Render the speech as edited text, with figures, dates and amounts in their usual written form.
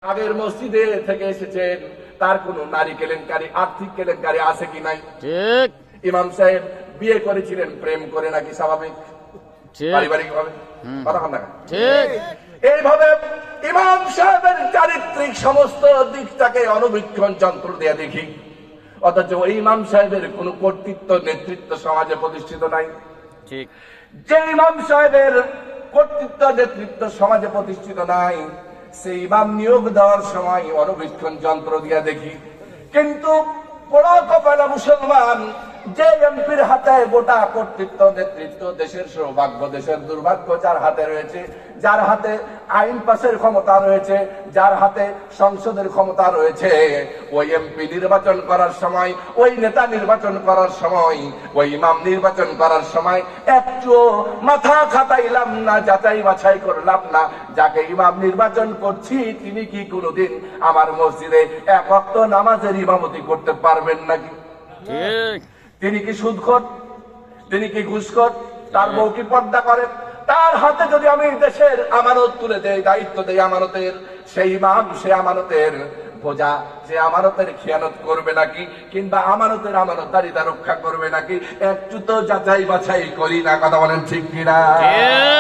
আগের মসজিদে থেকে এসেছেন, তার কোন নারী কেলেঙ্কারি, আর্থিক কেলেঙ্কারি আছে কি নাই? ঠিক। ইমাম সাহেব বিয়ে করেছিলেন প্রেম করে নাকি স্বাভাবিক পারিবারিক ভাবে? কথা না ঠিক। এইভাবে ইমাম সাহেবের চারিত্রিক সমস্ত দিকটাকে অনুবীক্ষণ যন্ত্র দিয়ে দেখি, অথচ ওই ইমাম সাহেবের কোন কর্তৃত্ব নেতৃত্ব সমাজে প্রতিষ্ঠিত নাই। ঠিক। যে ইমাম সাহেবের কর্তৃত্ব নেতৃত্ব সমাজে প্রতিষ্ঠিত নাই, সেই ইমাম নিয়োগ দেওয়ার সময় অনুবীক্ষণ যন্ত্র দিয়ে দেখি। কিন্তু বড় কপালা মুসলমান, যে এমপির হাতে গোটা কর্তৃত্ব নেতৃত্ব, দেশের সৌভাগ্য দেশের দুর্ভাগ্য যার হাতে রয়েছে, যার হাতে আইন পাশের ক্ষমতা রয়েছে, যার হাতে সংসদের ক্ষমতা রয়েছে, ওই এমপি নির্বাচন করার সময়, ওই নেতা নির্বাচন করার সময়, ওই ইমাম নির্বাচন করার সময় একটু মাথা খাটাইলাম না, যাচাই বাছাই করলাম না, যাকে ইমাম নির্বাচন করছি তিনি কি কোনোদিন আমার মসজিদে এক ওয়াক্ত নামাজের ইমামতি করতে পারবেন নাকি? ঠিক। তিনি কি সুদখোর? তিনি কি ঘুষখোর? তার বউ কি পর্দা করে? তার হাতে যদি আমি দেশের আমানত তুলে দেই, দায়িত্ব দেই আমানতের, সেই ইমাম সে আমানতের বোঝা, সে আমানতের খেয়ানত করবে নাকি, কিংবা আমানতের আমানতদারিতা রক্ষা করবে নাকি, একটু তো যাচাই বাছাই করি না। কথা বলেন ঠিক কিনা? ঠিক।